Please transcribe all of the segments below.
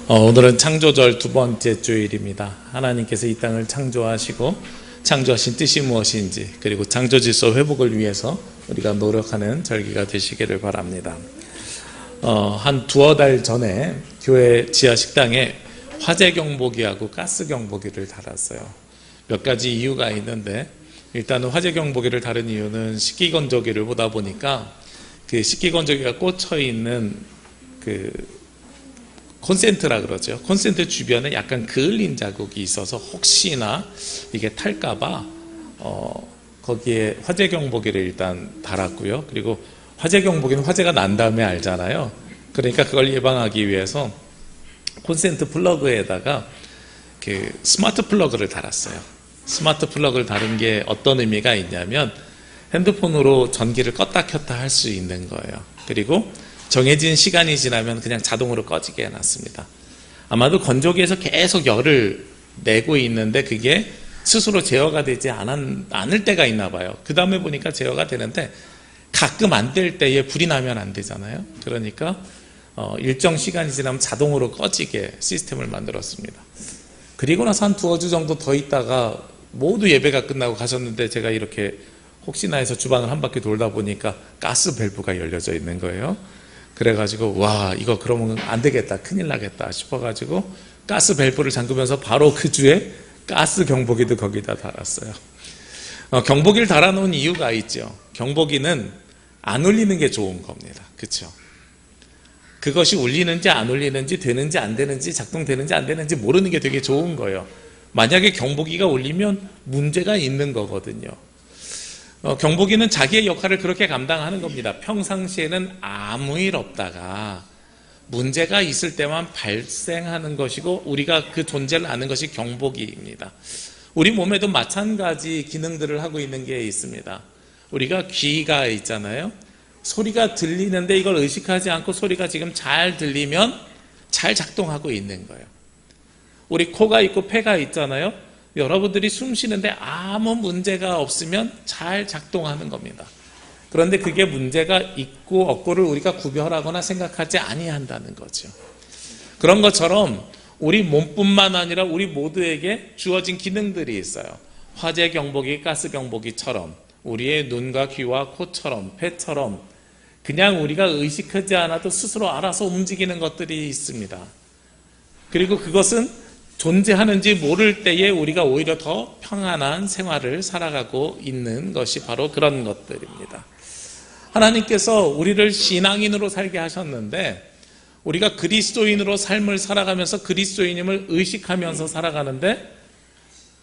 오늘은 창조절 두 번째 주일입니다. 하나님께서 이 땅을 창조하시고 창조하신 뜻이 무엇인지, 그리고 창조질서 회복을 위해서 우리가 노력하는 절기가 되시기를 바랍니다. 한 두어 달 전에 교회 지하 식당에 화재 경보기하고 가스 경보기를 달았어요. 몇 가지 이유가 있는데, 일단은 화재 경보기를 다른 이유는 식기건조기를 보다 보니까 그 식기건조기가 꽂혀 있는 그 콘센트라 그러죠. 콘센트 주변에 약간 그을린 자국이 있어서 혹시나 이게 탈까봐 거기에 화재 경보기를 일단 달았고요. 그리고 화재 경보기는 화재가 난 다음에 알잖아요. 그러니까 그걸 예방하기 위해서 콘센트 플러그에다가 그 스마트 플러그를 달았어요. 스마트 플러그를 다른 게 어떤 의미가 있냐면 핸드폰으로 전기를 껐다 켰다 할 수 있는 거예요. 그리고 정해진 시간이 지나면 그냥 자동으로 꺼지게 해놨습니다. 아마도 건조기에서 계속 열을 내고 있는데 그게 스스로 제어가 되지 않을 때가 있나 봐요. 그 다음에 보니까 제어가 되는데 가끔 안 될 때에 불이 나면 안 되잖아요. 그러니까 일정 시간이 지나면 자동으로 꺼지게 시스템을 만들었습니다. 그리고 나서 한 두어 주 정도 더 있다가 모두 예배가 끝나고 가셨는데 제가 이렇게 혹시나 해서 주방을 한 바퀴 돌다 보니까 가스 밸브가 열려져 있는 거예요. 그래가지고 와, 이거 그러면 안 되겠다, 큰일 나겠다 싶어가지고 가스 밸브를 잠그면서 바로 그 주에 가스 경보기도 거기다 달았어요. 경보기를 달아놓은 이유가 있죠. 경보기는 안 울리는 게 좋은 겁니다. 그렇죠? 그것이 울리는지 안 울리는지, 되는지 안 되는지, 작동되는지 안 되는지 모르는 게 되게 좋은 거예요. 만약에 경보기가 울리면 문제가 있는 거거든요. 경보기는 자기의 역할을 그렇게 감당하는 겁니다. 평상시에는 아무 일 없다가 문제가 있을 때만 발생하는 것이고, 우리가 그 존재를 아는 것이 경보기입니다. 우리 몸에도 마찬가지 기능들을 하고 있는 게 있습니다. 우리가 귀가 있잖아요. 소리가 들리는데 이걸 의식하지 않고 소리가 지금 잘 들리면 잘 작동하고 있는 거예요. 우리 코가 있고 폐가 있잖아요. 여러분들이 숨 쉬는데 아무 문제가 없으면 잘 작동하는 겁니다. 그런데 그게 문제가 있고 없고를 우리가 구별하거나 생각하지 아니한다는 거죠. 그런 것처럼 우리 몸뿐만 아니라 우리 모두에게 주어진 기능들이 있어요. 화재 경보기, 가스 경보기처럼, 우리의 눈과 귀와 코처럼, 폐처럼 그냥 우리가 의식하지 않아도 스스로 알아서 움직이는 것들이 있습니다. 그리고 그것은 존재하는지 모를 때에 우리가 오히려 더 평안한 생활을 살아가고 있는 것이 바로 그런 것들입니다. 하나님께서 우리를 신앙인으로 살게 하셨는데, 우리가 그리스도인으로 삶을 살아가면서 그리스도인임을 의식하면서 살아가는데,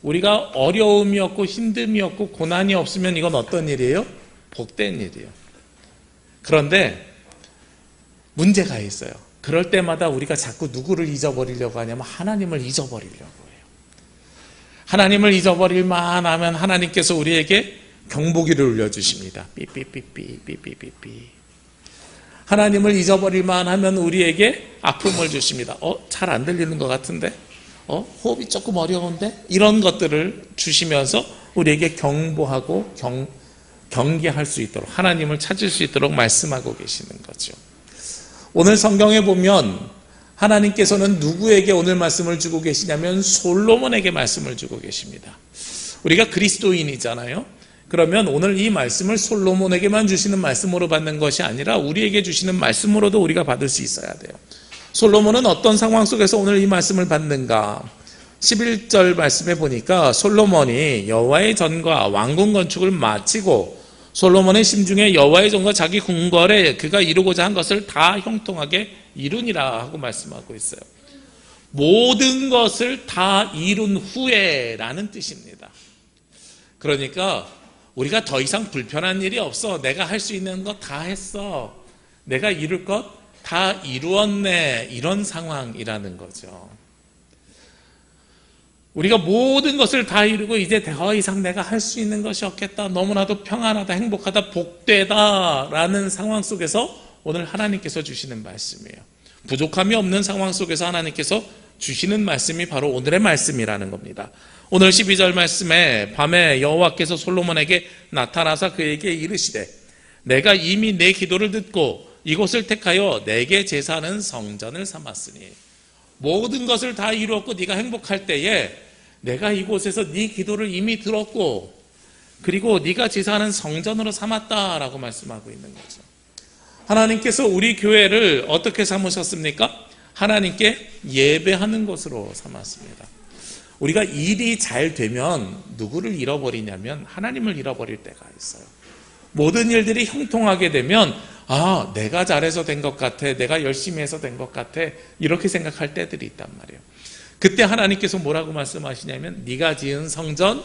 우리가 어려움이 없고 힘듦이 없고 고난이 없으면 이건 어떤 일이에요? 복된 일이에요. 그런데 문제가 있어요. 그럴 때마다 우리가 자꾸 누구를 잊어버리려고 하냐면 하나님을 잊어버리려고 해요. 하나님을 잊어버릴만 하면 하나님께서 우리에게 경보기를 울려주십니다. 삐삐삐삐 삐삐삐삐. 하나님을 잊어버릴만 하면 우리에게 아픔을 주십니다. 잘 안 들리는 것 같은데? 호흡이 조금 어려운데? 이런 것들을 주시면서 우리에게 경보하고 경계할 수 있도록, 하나님을 찾을 수 있도록 말씀하고 계시는 거죠. 오늘 성경에 보면 하나님께서는 누구에게 오늘 말씀을 주고 계시냐면 솔로몬에게 말씀을 주고 계십니다. 우리가 그리스도인이잖아요. 그러면 오늘 이 말씀을 솔로몬에게만 주시는 말씀으로 받는 것이 아니라 우리에게 주시는 말씀으로도 우리가 받을 수 있어야 돼요. 솔로몬은 어떤 상황 속에서 오늘 이 말씀을 받는가? 11절 말씀에 보니까 솔로몬이 여호와의 전과 왕궁 건축을 마치고 솔로몬의 심중에 여호와의 전과 자기 궁궐에 그가 이루고자 한 것을 다 형통하게 이루니라 하고 말씀하고 있어요. 모든 것을 다 이룬 후에 라는 뜻입니다. 그러니까 우리가 더 이상 불편한 일이 없어. 내가 할 수 있는 것 다 했어. 내가 이룰 것 다 이루었네. 이런 상황이라는 거죠. 우리가 모든 것을 다 이루고 이제 더 이상 내가 할 수 있는 것이 없겠다. 너무나도 평안하다, 행복하다, 복되다 라는 상황 속에서 오늘 하나님께서 주시는 말씀이에요. 부족함이 없는 상황 속에서 하나님께서 주시는 말씀이 바로 오늘의 말씀이라는 겁니다. 오늘 12절 말씀에 밤에 여호와께서 솔로몬에게 나타나사 그에게 이르시되 내가 이미 내 기도를 듣고 이곳을 택하여 내게 제사하는 성전을 삼았으니 모든 것을 다 이루었고 네가 행복할 때에 내가 이곳에서 네 기도를 이미 들었고 그리고 네가 지사하는 성전으로 삼았다라고 말씀하고 있는 거죠. 하나님께서 우리 교회를 어떻게 삼으셨습니까? 하나님께 예배하는 곳으로 삼았습니다. 우리가 일이 잘 되면 누구를 잃어버리냐면 하나님을 잃어버릴 때가 있어요. 모든 일들이 형통하게 되면 내가 잘해서 된 것 같아, 내가 열심히 해서 된 것 같아, 이렇게 생각할 때들이 있단 말이에요. 그때 하나님께서 뭐라고 말씀하시냐면 네가 지은 성전,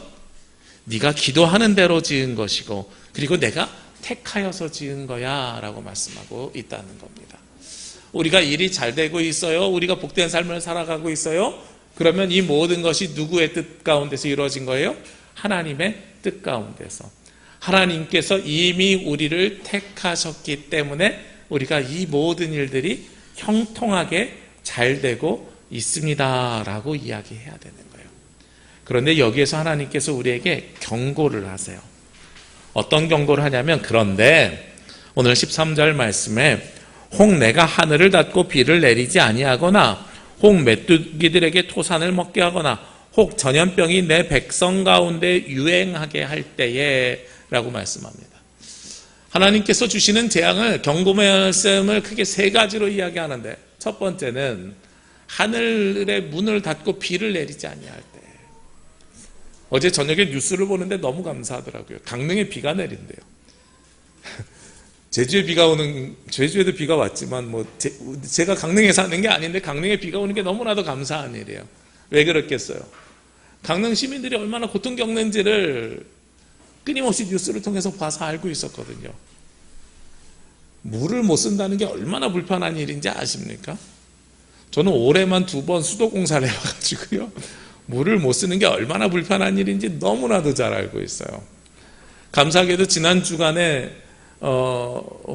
네가 기도하는 대로 지은 것이고 그리고 내가 택하여서 지은 거야 라고 말씀하고 있다는 겁니다. 우리가 일이 잘 되고 있어요, 우리가 복된 삶을 살아가고 있어요. 그러면 이 모든 것이 누구의 뜻 가운데서 이루어진 거예요? 하나님의 뜻 가운데서. 하나님께서 이미 우리를 택하셨기 때문에 우리가 이 모든 일들이 형통하게 잘 되고 있습니다 라고 이야기해야 되는 거예요. 그런데 여기에서 하나님께서 우리에게 경고를 하세요. 어떤 경고를 하냐면, 그런데 오늘 13절 말씀에 혹 내가 하늘을 닫고 비를 내리지 아니하거나 혹 메뚜기들에게 토산을 먹게 하거나 혹 전염병이 내 백성 가운데 유행하게 할 때에 라고 말씀합니다. 하나님께서 주시는 재앙을, 경고 말씀을 크게 세 가지로 이야기하는데, 첫 번째는 하늘의 문을 닫고 비를 내리지 아니할 때. 어제 저녁에 뉴스를 보는데 너무 감사하더라고요. 강릉에 비가 내린대요. 제주에도 비가 왔지만 제가 강릉에 사는 게 아닌데 강릉에 비가 오는 게 너무나도 감사한 일이에요. 왜 그렇겠어요? 강릉 시민들이 얼마나 고통 겪는지를 끊임없이 뉴스를 통해서 봐서 알고 있었거든요. 물을 못 쓴다는 게 얼마나 불편한 일인지 아십니까? 저는 올해만 2번 수도공사를 해와가지고요, 물을 못 쓰는 게 얼마나 불편한 일인지 너무나도 잘 알고 있어요. 감사하게도 지난 주간에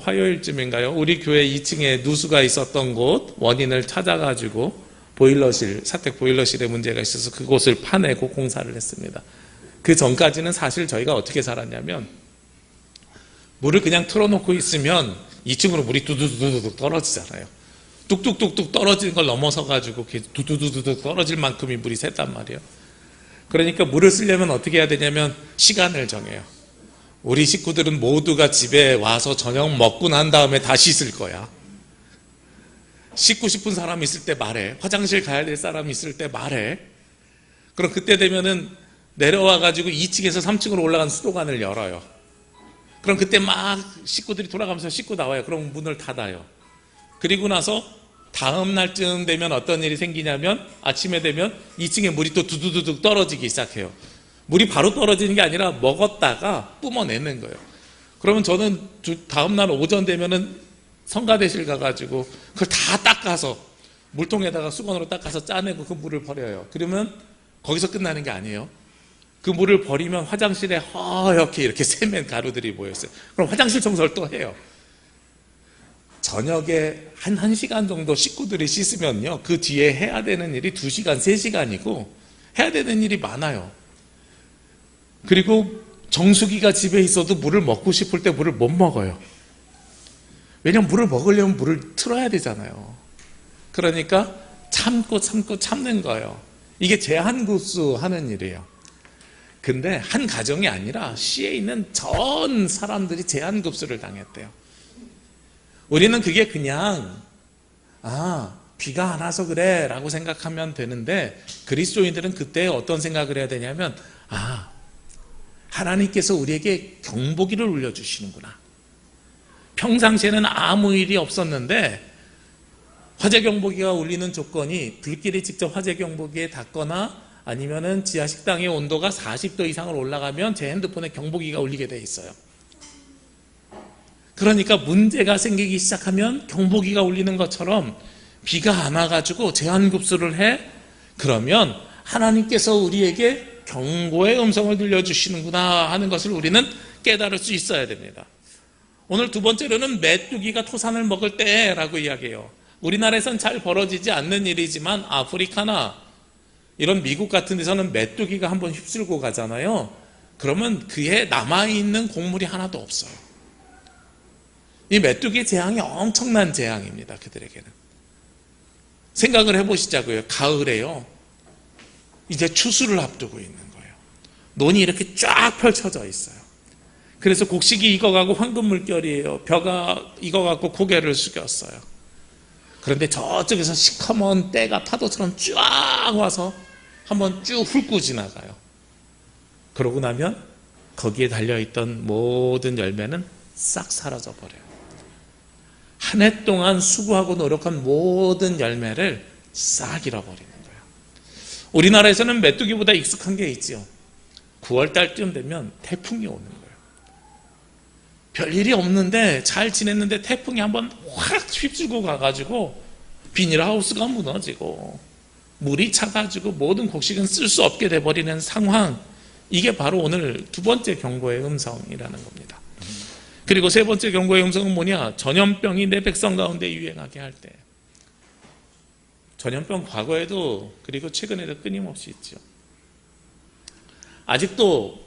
화요일쯤인가요? 우리 교회 2층에 누수가 있었던 곳 원인을 찾아가지고 보일러실, 사택 보일러실에 문제가 있어서 그곳을 파내고 공사를 했습니다. 그 전까지는 사실 저희가 어떻게 살았냐면, 물을 그냥 틀어놓고 있으면 2층으로 물이 두두두두 떨어지잖아요. 뚝뚝뚝뚝 떨어지는 걸 넘어서 가지고 두두두두 떨어질 만큼이 물이 샜단 말이에요. 그러니까 물을 쓰려면 어떻게 해야 되냐면 시간을 정해요. 우리 식구들은 모두가 집에 와서 저녁 먹고 난 다음에 다시 쓸 거야. 씻고 싶은 사람 있을 때 말해. 화장실 가야 될 사람 있을 때 말해. 그럼 그때 되면은 내려와 가지고 2층에서 3층으로 올라간 수도관을 열어요. 그럼 그때 막 식구들이 돌아가면서 씻고 나와요. 그럼 문을 닫아요. 그리고 나서 다음 날쯤 되면 어떤 일이 생기냐면, 아침에 되면 2층에 물이 또 두두두둑 떨어지기 시작해요. 물이 바로 떨어지는 게 아니라 먹었다가 뿜어내는 거예요. 그러면 저는 다음 날 오전 되면은 성가대실 가가지고 그걸 다 닦아서 물통에다가 수건으로 닦아서 짜내고 그 물을 버려요. 그러면 거기서 끝나는 게 아니에요. 그 물을 버리면 화장실에 허옇게 이렇게 세면 가루들이 모여있어요. 그럼 화장실 청소를 또 해요. 저녁에 한 1시간 정도 식구들이 씻으면요, 그 뒤에 해야 되는 일이 2시간, 3시간이고 해야 되는 일이 많아요. 그리고 정수기가 집에 있어도 물을 먹고 싶을 때 물을 못 먹어요. 왜냐면 물을 먹으려면 물을 틀어야 되잖아요. 그러니까 참고 참는 거예요. 이게 제한급수 하는 일이에요. 근데 한 가정이 아니라 시에 있는 전 사람들이 제한급수를 당했대요. 우리는 그게 그냥 비가 안 와서 그래 라고 생각하면 되는데, 그리스도인들은 그때 어떤 생각을 해야 되냐면, 하나님께서 우리에게 경보기를 울려주시는구나. 평상시에는 아무 일이 없었는데 화재경보기가 울리는 조건이 불길이 직접 화재경보기에 닿거나 아니면은 지하 식당의 온도가 40도 이상을 올라가면 제 핸드폰에 경보기가 울리게 돼 있어요. 그러니까 문제가 생기기 시작하면 경보기가 울리는 것처럼 비가 안 와가지고 제한급수를 해? 그러면 하나님께서 우리에게 경고의 음성을 들려주시는구나 하는 것을 우리는 깨달을 수 있어야 됩니다. 오늘 두 번째로는 메뚜기가 토산을 먹을 때라고 이야기해요. 우리나라에선 잘 벌어지지 않는 일이지만 아프리카나 이런 미국 같은 데서는 메뚜기가 한번 휩쓸고 가잖아요. 그러면 그에 남아있는 곡물이 하나도 없어요. 이 메뚜기 재앙이 엄청난 재앙입니다. 그들에게는 생각을 해보시자고요. 가을에요. 이제 추수를 앞두고 있는 거예요. 논이 이렇게 쫙 펼쳐져 있어요. 그래서 곡식이 익어가고 황금 물결이에요. 벼가 익어가고 고개를 숙였어요. 그런데 저쪽에서 시커먼 때가 파도처럼 쫙 와서 한번 쭉 훑고 지나가요. 그러고 나면 거기에 달려있던 모든 열매는 싹 사라져 버려요. 한 해 동안 수고하고 노력한 모든 열매를 싹 잃어버리는 거예요. 우리나라에서는 메뚜기보다 익숙한 게 있지요. 9월 달쯤 되면 태풍이 오는 거예요. 별일이 없는데 잘 지냈는데 태풍이 한번 확 휩쓸고 가가지고 비닐하우스가 무너지고 물이 차가지고 모든 곡식은 쓸 수 없게 돼버리는 상황, 이게 바로 오늘 두 번째 경고의 음성이라는 겁니다. 그리고 세 번째 경고의 음성은 뭐냐? 전염병이 내 백성 가운데 유행하게 할 때. 전염병 과거에도 그리고 최근에도 끊임없이 있죠. 아직도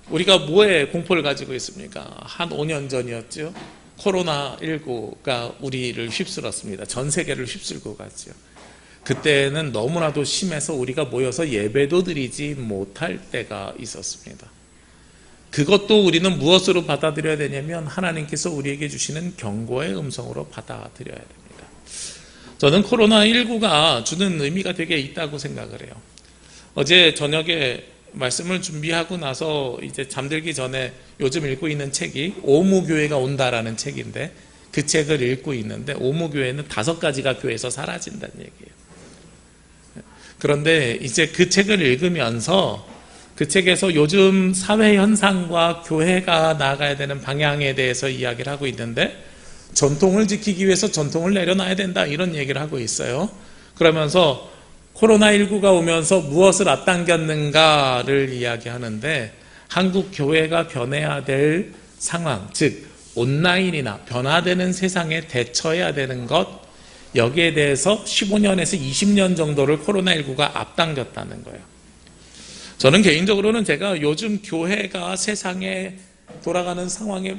우리가 뭐에 공포를 가지고 있습니까? 한 5년 전이었죠. 코로나19가 우리를 휩쓸었습니다. 전 세계를 휩쓸고 갔죠. 그때는 너무나도 심해서 우리가 모여서 예배도 드리지 못할 때가 있었습니다. 그것도 우리는 무엇으로 받아들여야 되냐면 하나님께서 우리에게 주시는 경고의 음성으로 받아들여야 됩니다. 저는 코로나19가 주는 의미가 되게 있다고 생각을 해요. 어제 저녁에 말씀을 준비하고 나서 이제 잠들기 전에 요즘 읽고 있는 책이 오무교회가 온다라는 책인데, 그 책을 읽고 있는데 오무교회는 5가지가 교회에서 사라진다는 얘기예요. 그런데 이제 그 책을 읽으면서 그 책에서 요즘 사회 현상과 교회가 나아가야 되는 방향에 대해서 이야기를 하고 있는데, 전통을 지키기 위해서 전통을 내려놔야 된다, 이런 얘기를 하고 있어요. 그러면서 코로나19가 오면서 무엇을 앞당겼는가를 이야기하는데, 한국 교회가 변해야 될 상황, 즉 온라인이나 변화되는 세상에 대처해야 되는 것, 여기에 대해서 15년에서 20년 정도를 코로나19가 앞당겼다는 거예요. 저는 개인적으로는 제가 요즘 교회가 세상에 돌아가는 상황에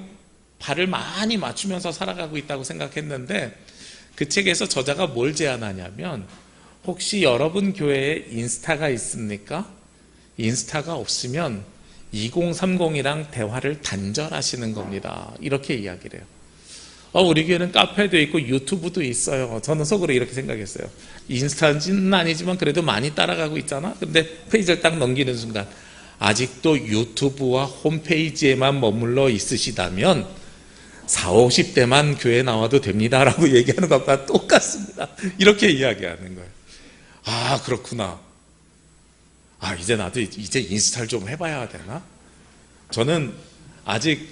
발을 많이 맞추면서 살아가고 있다고 생각했는데, 그 책에서 저자가 뭘 제안하냐면, 혹시 여러분 교회에 인스타가 있습니까? 인스타가 없으면 2030이랑 대화를 단절하시는 겁니다. 이렇게 이야기를 해요. 우리 교회는 카페도 있고 유튜브도 있어요. 저는 속으로 이렇게 생각했어요. 인스타는 아니지만 그래도 많이 따라가고 있잖아. 근데 페이지를 딱 넘기는 순간, 아직도 유튜브와 홈페이지에만 머물러 있으시다면 40, 50대만 교회 나와도 됩니다라고 얘기하는 것과 똑같습니다. 이렇게 이야기하는 거예요. 아, 그렇구나. 이제 나도 이제 인스타를 좀 해봐야 되나? 저는 아직은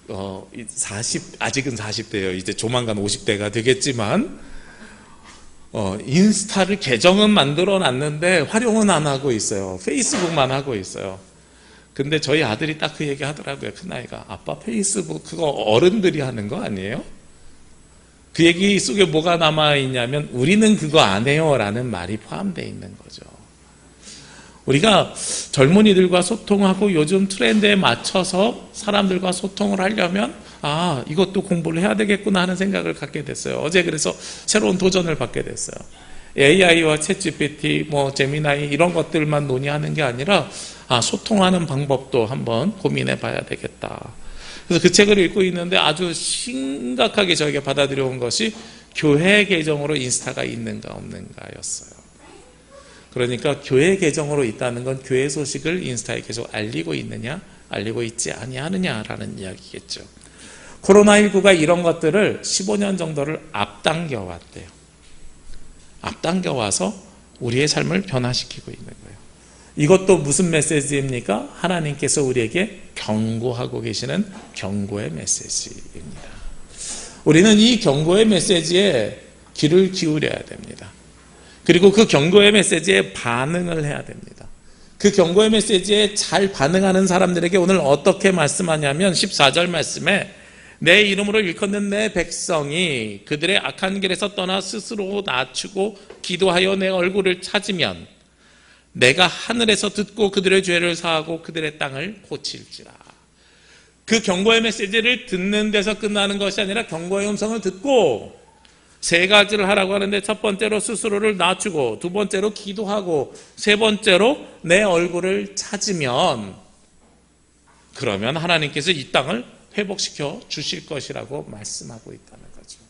40대예요. 이제 조만간 50대가 되겠지만, 인스타를 계정은 만들어 놨는데 활용은 안 하고 있어요. 페이스북만 하고 있어요. 근데 저희 아들이 딱 그 얘기 하더라고요. 큰아이가. 아빠, 페이스북 그거 어른들이 하는 거 아니에요? 그 얘기 속에 뭐가 남아있냐면, 우리는 그거 안 해요 라는 말이 포함되어 있는 거죠. 우리가 젊은이들과 소통하고 요즘 트렌드에 맞춰서 사람들과 소통을 하려면, 이것도 공부를 해야 되겠구나 하는 생각을 갖게 됐어요. 어제 그래서 새로운 도전을 받게 됐어요. AI와 챗GPT, 제미나이 이런 것들만 논의하는 게 아니라 소통하는 방법도 한번 고민해 봐야 되겠다. 그래서 그 책을 읽고 있는데 아주 심각하게 저에게 받아들여온 것이 교회 계정으로 인스타가 있는가 없는가였어요. 그러니까 교회 계정으로 있다는 건 교회 소식을 인스타에 계속 알리고 있느냐, 알리고 있지 아니하느냐라는 이야기겠죠. 코로나19가 이런 것들을 15년 정도를 앞당겨 왔대요. 앞당겨 와서 우리의 삶을 변화시키고 있는 거예요. 이것도 무슨 메시지입니까? 하나님께서 우리에게 경고하고 계시는 경고의 메시지입니다. 우리는 이 경고의 메시지에 귀를 기울여야 됩니다. 그리고 그 경고의 메시지에 반응을 해야 됩니다. 그 경고의 메시지에 잘 반응하는 사람들에게 오늘 어떻게 말씀하냐면 14절 말씀에, 내 이름으로 일컫는 내 백성이 그들의 악한 길에서 떠나 스스로 낮추고 기도하여 내 얼굴을 찾으면 내가 하늘에서 듣고 그들의 죄를 사하고 그들의 땅을 고칠지라. 그 경고의 메시지를 듣는 데서 끝나는 것이 아니라 경고의 음성을 듣고 세 가지를 하라고 하는데 첫 번째로 스스로를 낮추고, 두 번째로 기도하고, 세 번째로 내 얼굴을 찾으면, 그러면 하나님께서 이 땅을 회복시켜 주실 것이라고 말씀하고 있다는 거죠.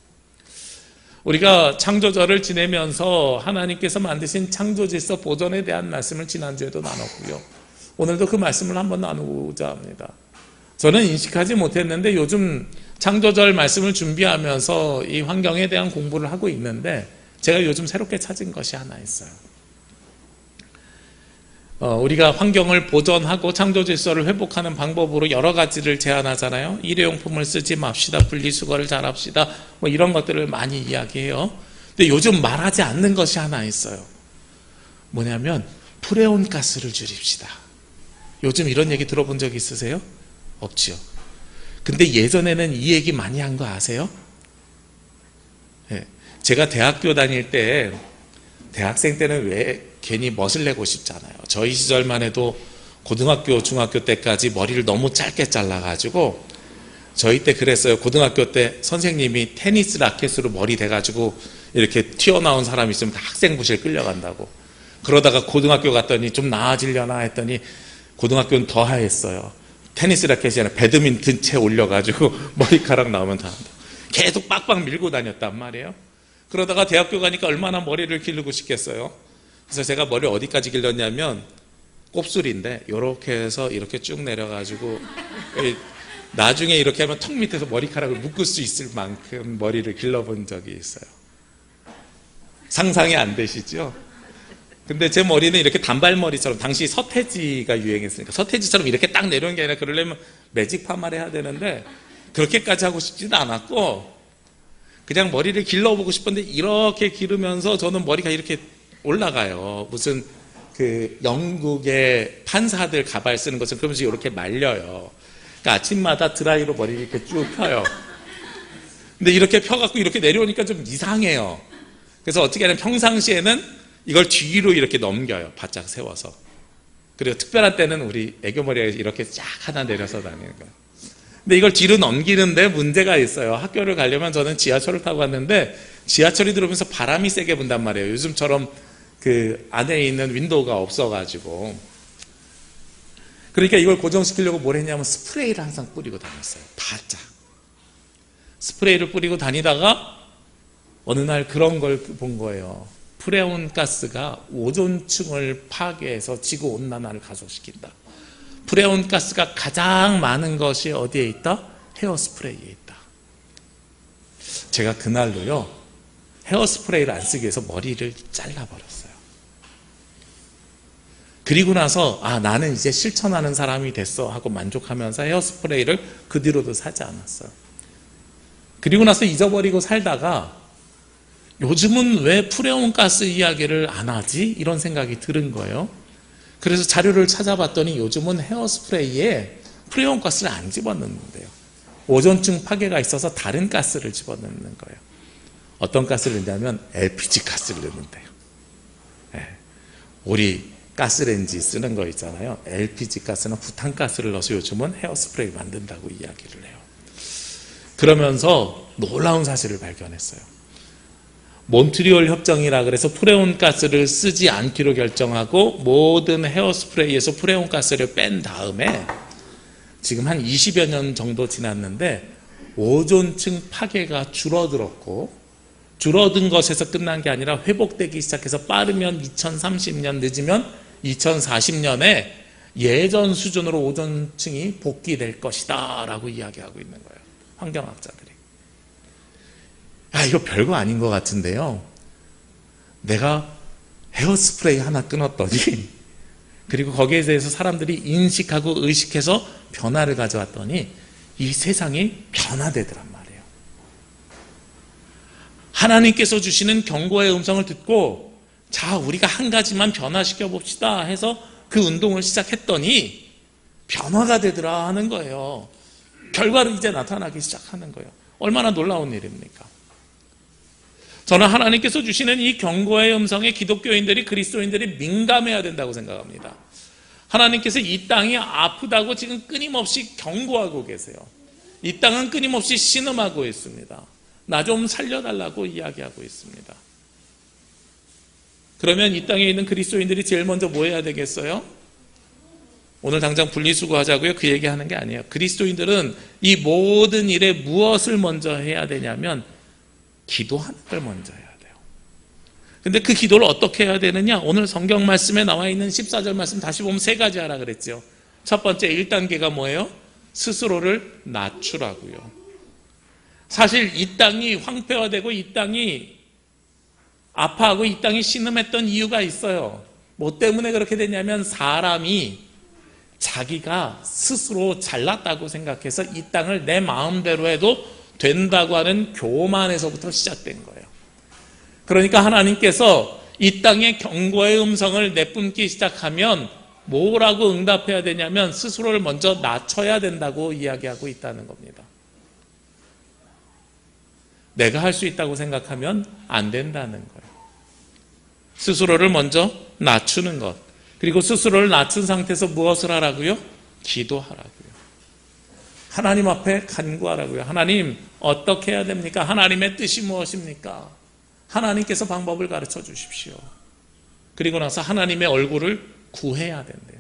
우리가 창조절을 지내면서 하나님께서 만드신 창조질서 보존에 대한 말씀을 지난주에도 나눴고요. 오늘도 그 말씀을 한번 나누고자 합니다. 저는 인식하지 못했는데 요즘 창조절 말씀을 준비하면서 이 환경에 대한 공부를 하고 있는데 제가 요즘 새롭게 찾은 것이 하나 있어요. 우리가 환경을 보존하고 창조질서를 회복하는 방법으로 여러 가지를 제안하잖아요. 일회용품을 쓰지 맙시다, 분리수거를 잘합시다, 뭐 이런 것들을 많이 이야기해요. 근데 요즘 말하지 않는 것이 하나 있어요. 뭐냐면 프레온가스를 줄입시다. 요즘 이런 얘기 들어본 적 있으세요? 없지요. 근데 예전에는 이 얘기 많이 한 거 아세요? 네. 제가 대학교 다닐 때, 대학생 때는 왜 괜히 멋을 내고 싶잖아요. 저희 시절만 해도 고등학교, 중학교 때까지 머리를 너무 짧게 잘라가지고 저희 때 그랬어요. 고등학교 때 선생님이 테니스 라켓으로 머리 대가지고 이렇게 튀어나온 사람이 있으면 다 학생부실 끌려간다고. 그러다가 고등학교 갔더니 좀 나아지려나 했더니 고등학교는 더 하했어요. 테니스 라켓이 아니라 배드민턴 채 올려가지고 머리카락 나오면 다 한다. 계속 빡빡 밀고 다녔단 말이에요. 그러다가 대학교 가니까 얼마나 머리를 기르고 싶겠어요. 그래서 제가 머리 어디까지 길렀냐면 곱슬인데 이렇게 해서 이렇게 쭉 내려가지고 나중에 이렇게 하면 턱 밑에서 머리카락을 묶을 수 있을 만큼 머리를 길러본 적이 있어요. 상상이 안 되시죠? 근데 제 머리는 이렇게 단발머리처럼, 당시 서태지가 유행했으니까 서태지처럼 이렇게 딱 내려오는 게 아니라 그러려면 매직 파마를 해야 되는데 그렇게까지 하고 싶지도 않았고 그냥 머리를 길러보고 싶은데 이렇게 기르면서 저는 머리가 이렇게 올라가요. 무슨 그 영국의 판사들 가발 쓰는 것은 그러면서 이렇게 말려요. 그러니까 아침마다 드라이로 머리를 이렇게 쭉 펴요. 근데 이렇게 펴갖고 이렇게 내려오니까 좀 이상해요. 그래서 어떻게 하냐면 평상시에는 이걸 뒤로 이렇게 넘겨요. 바짝 세워서. 그리고 특별한 때는 우리 애교머리가 이렇게 쫙 하나 내려서 다니는 거예요. 근데 이걸 뒤로 넘기는데 문제가 있어요. 학교를 가려면 저는 지하철을 타고 갔는데 지하철이 들어오면서 바람이 세게 분단 말이에요. 요즘처럼 그 안에 있는 윈도우가 없어가지고. 그러니까 이걸 고정시키려고 뭘 했냐면 스프레이를 항상 뿌리고 다녔어요. 바짝. 스프레이를 뿌리고 다니다가 어느 날 그런 걸 본 거예요. 프레온 가스가 오존층을 파괴해서 지구온난화를 가속시킨다. 프레온 가스가 가장 많은 것이 어디에 있다? 헤어스프레이에 있다. 제가 그날로요, 헤어스프레이를 안 쓰기 위해서 머리를 잘라버렸어요. 그리고 나서 나는 이제 실천하는 사람이 됐어 하고 만족하면서 헤어스프레이를 그 뒤로도 사지 않았어요. 그리고 나서 잊어버리고 살다가 요즘은 왜 프레온 가스 이야기를 안 하지? 이런 생각이 드는 거예요. 그래서 자료를 찾아봤더니 요즘은 헤어스프레이에 프레온 가스를 안 집어넣는데요. 오존층 파괴가 있어서 다른 가스를 집어넣는 거예요. 어떤 가스를 넣냐면 LPG 가스를 넣는데요. 네. 우리 가스레인지 쓰는 거 있잖아요. LPG 가스나 부탄가스를 넣어서 요즘은 헤어스프레이 만든다고 이야기를 해요. 그러면서 놀라운 사실을 발견했어요. 몬트리올 협정이라 그래서 프레온 가스를 쓰지 않기로 결정하고 모든 헤어스프레이에서 프레온 가스를 뺀 다음에 지금 한 20여 년 정도 지났는데 오존층 파괴가 줄어들었고, 줄어든 것에서 끝난 게 아니라 회복되기 시작해서 빠르면 2030년, 늦으면 2040년에 예전 수준으로 오존층이 복귀될 것이다 라고 이야기하고 있는 거예요. 환경학자들이. 이거 별거 아닌 것 같은데요. 내가 헤어스프레이 하나 끊었더니 그리고 거기에 대해서 사람들이 인식하고 의식해서 변화를 가져왔더니 이 세상이 변화되더란 말이에요. 하나님께서 주시는 경고의 음성을 듣고 자, 우리가 한 가지만 변화시켜 봅시다 해서 그 운동을 시작했더니 변화가 되더라 하는 거예요. 결과로 이제 나타나기 시작하는 거예요. 얼마나 놀라운 일입니까? 저는 하나님께서 주시는 이 경고의 음성에 기독교인들이, 그리스도인들이 민감해야 된다고 생각합니다. 하나님께서 이 땅이 아프다고 지금 끊임없이 경고하고 계세요. 이 땅은 끊임없이 신음하고 있습니다. 나 좀 살려달라고 이야기하고 있습니다. 그러면 이 땅에 있는 그리스도인들이 제일 먼저 뭐 해야 되겠어요? 오늘 당장 분리수거하자고요? 그 얘기하는 게 아니에요. 그리스도인들은 이 모든 일에 무엇을 먼저 해야 되냐면 기도하는 걸 먼저 해야 돼요. 근데 그 기도를 어떻게 해야 되느냐? 오늘 성경 말씀에 나와 있는 14절 말씀 다시 보면 세 가지 하라 그랬죠. 첫 번째 1단계가 뭐예요? 스스로를 낮추라고요. 사실 이 땅이 황폐화되고 이 땅이 아파하고 이 땅이 신음했던 이유가 있어요. 뭐 때문에 그렇게 됐냐면 사람이 자기가 스스로 잘났다고 생각해서 이 땅을 내 마음대로 해도 된다고 하는 교만에서부터 시작된 거예요. 그러니까 하나님께서 이 땅에 경고의 음성을 내뿜기 시작하면 뭐라고 응답해야 되냐면 스스로를 먼저 낮춰야 된다고 이야기하고 있다는 겁니다. 내가 할 수 있다고 생각하면 안 된다는 거예요. 스스로를 먼저 낮추는 것. 그리고 스스로를 낮춘 상태에서 무엇을 하라고요? 기도하라고요. 하나님 앞에 간구하라고요. 하나님 어떻게 해야 됩니까? 하나님의 뜻이 무엇입니까? 하나님께서 방법을 가르쳐 주십시오. 그리고 나서 하나님의 얼굴을 구해야 된대요.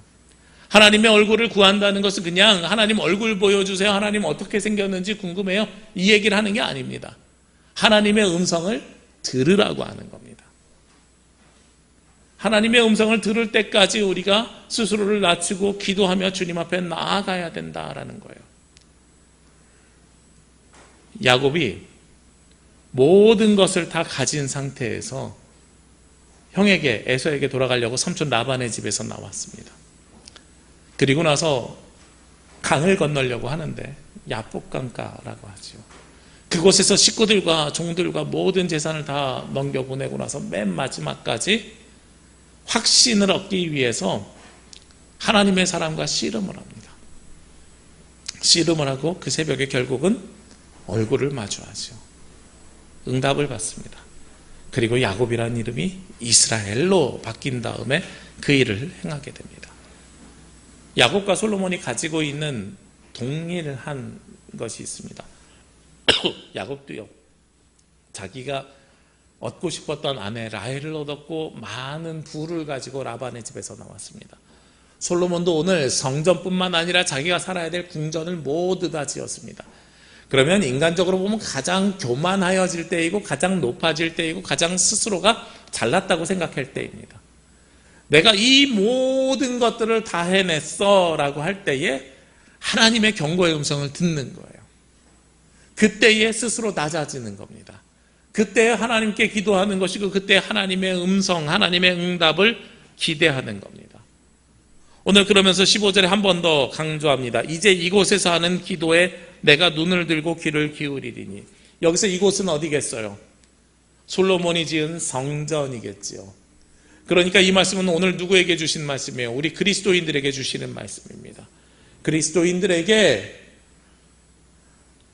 하나님의 얼굴을 구한다는 것은 그냥 하나님 얼굴 보여주세요. 하나님 어떻게 생겼는지 궁금해요. 이 얘기를 하는 게 아닙니다. 하나님의 음성을 들으라고 하는 겁니다. 하나님의 음성을 들을 때까지 우리가 스스로를 낮추고 기도하며 주님 앞에 나아가야 된다라는 거예요. 야곱이 모든 것을 다 가진 상태에서 형에게 에서에게 돌아가려고 삼촌 라반의 집에서 나왔습니다. 그리고 나서 강을 건너려고 하는데 야복강가라고 하죠. 그곳에서 식구들과 종들과 모든 재산을 다 넘겨보내고 나서 맨 마지막까지 확신을 얻기 위해서 하나님의 사람과 씨름을 합니다. 씨름을 하고 그 새벽에 결국은 얼굴을 마주하죠. 응답을 받습니다. 그리고 야곱이라는 이름이 이스라엘로 바뀐 다음에 그 일을 행하게 됩니다. 야곱과 솔로몬이 가지고 있는 동일한 것이 있습니다. 야곱도요, 자기가 얻고 싶었던 아내 라헬을 얻었고 많은 부를 가지고 라반의 집에서 나왔습니다. 솔로몬도 오늘 성전뿐만 아니라 자기가 살아야 될 궁전을 모두 다 지었습니다. 그러면 인간적으로 보면 가장 교만하여질 때이고 가장 높아질 때이고 가장 스스로가 잘났다고 생각할 때입니다. 내가 이 모든 것들을 다 해냈어 라고 할 때에 하나님의 경고의 음성을 듣는 거예요. 그때에 스스로 낮아지는 겁니다. 그때 하나님께 기도하는 것이고 그때 하나님의 음성, 하나님의 응답을 기대하는 겁니다. 오늘 그러면서 15절에 한 번 더 강조합니다. 이제 이곳에서 하는 기도에 내가 눈을 들고 귀를 기울이리니. 여기서 이곳은 어디겠어요? 솔로몬이 지은 성전이겠지요. 그러니까 이 말씀은 오늘 누구에게 주신 말씀이에요? 우리 그리스도인들에게 주시는 말씀입니다. 그리스도인들에게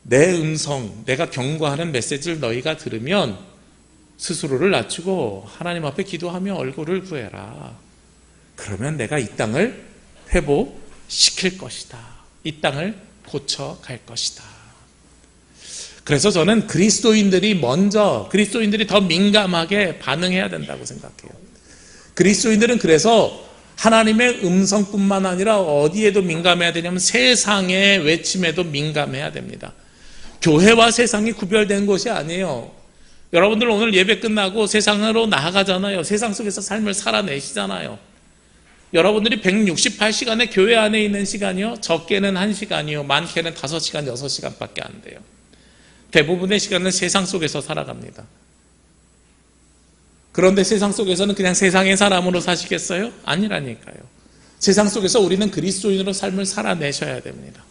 내 음성, 내가 경고하는 메시지를 너희가 들으면 스스로를 낮추고 하나님 앞에 기도하며 얼굴을 구해라. 그러면 내가 이 땅을 회복시킬 것이다. 이 땅을 고쳐갈 것이다. 그래서 저는 그리스도인들이 더 민감하게 반응해야 된다고 생각해요. 그리스도인들은 그래서 하나님의 음성뿐만 아니라 어디에도 민감해야 되냐면 세상의 외침에도 민감해야 됩니다. 교회와 세상이 구별된 것이 아니에요. 여러분들 오늘 예배 끝나고 세상으로 나아가잖아요. 세상 속에서 삶을 살아내시잖아요. 여러분들이 168시간의 교회 안에 있는 시간이요, 적게는 1시간이요, 많게는 5시간, 6시간밖에 안 돼요. 대부분의 시간은 세상 속에서 살아갑니다. 그런데 세상 속에서는 그냥 세상의 사람으로 사시겠어요? 아니라니까요. 세상 속에서 우리는 그리스도인으로 삶을 살아내셔야 됩니다.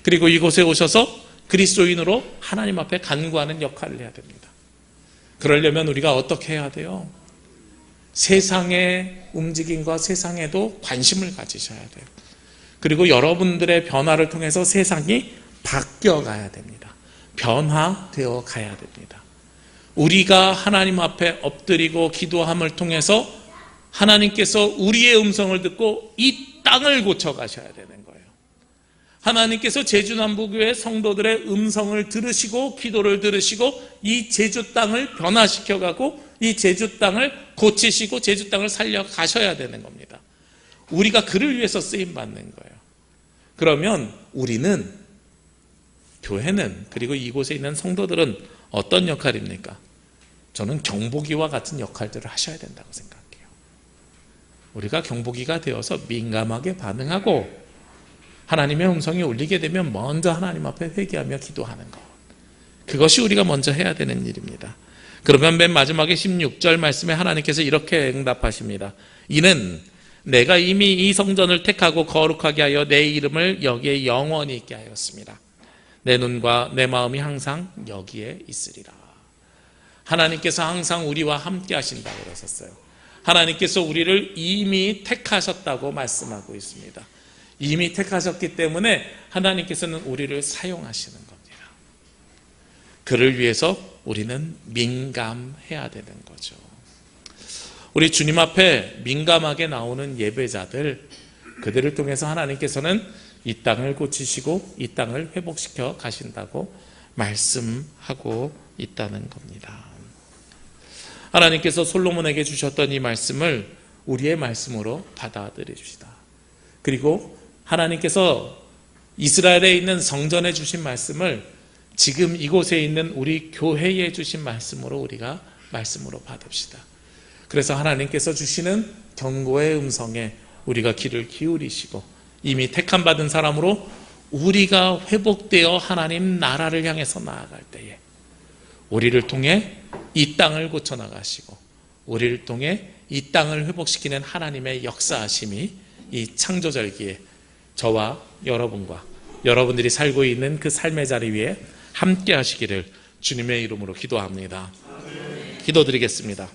그리고 이곳에 오셔서 그리스도인으로 하나님 앞에 간구하는 역할을 해야 됩니다. 그러려면 우리가 어떻게 해야 돼요? 세상의 움직임과 세상에도 관심을 가지셔야 돼요. 그리고 여러분들의 변화를 통해서 세상이 바뀌어가야 됩니다. 변화되어 가야 됩니다. 우리가 하나님 앞에 엎드리고 기도함을 통해서 하나님께서 우리의 음성을 듣고 이 땅을 고쳐가셔야 되는 거예요. 하나님께서 제주남부교회 성도들의 음성을 들으시고 기도를 들으시고 이 제주 땅을 변화시켜가고 이 제주 땅을 고치시고 제주 땅을 살려가셔야 되는 겁니다. 우리가 그를 위해서 쓰임받는 거예요. 그러면 우리는, 교회는, 그리고 이곳에 있는 성도들은 어떤 역할입니까? 저는 경보기와 같은 역할들을 하셔야 된다고 생각해요. 우리가 경보기가 되어서 민감하게 반응하고 하나님의 음성이 울리게 되면 먼저 하나님 앞에 회개하며 기도하는 것, 그것이 우리가 먼저 해야 되는 일입니다. 그러면 맨 마지막에 16절 말씀에 하나님께서 이렇게 응답하십니다. 이는 내가 이미 이 성전을 택하고 거룩하게 하여 내 이름을 여기에 영원히 있게 하였습니다. 내 눈과 내 마음이 항상 여기에 있으리라. 하나님께서 항상 우리와 함께 하신다고 그러셨어요. 하나님께서 우리를 이미 택하셨다고 말씀하고 있습니다. 이미 택하셨기 때문에 하나님께서는 우리를 사용하시는 겁니다. 그를 위해서 우리는 민감해야 되는 거죠. 우리 주님 앞에 민감하게 나오는 예배자들, 그들을 통해서 하나님께서는 이 땅을 고치시고 이 땅을 회복시켜 가신다고 말씀하고 있다는 겁니다. 하나님께서 솔로몬에게 주셨던 이 말씀을 우리의 말씀으로 받아들이십시다. 그리고 하나님께서 이스라엘에 있는 성전에 주신 말씀을 지금 이곳에 있는 우리 교회에 주신 말씀으로 우리가 말씀으로 받읍시다. 그래서 하나님께서 주시는 경고의 음성에 우리가 귀를 기울이시고 이미 택함 받은 사람으로 우리가 회복되어 하나님 나라를 향해서 나아갈 때에 우리를 통해 이 땅을 고쳐나가시고 우리를 통해 이 땅을 회복시키는 하나님의 역사하심이 이 창조절기에 저와 여러분과 여러분들이 살고 있는 그 삶의 자리 위에 함께 하시기를 주님의 이름으로 기도합니다. 기도드리겠습니다.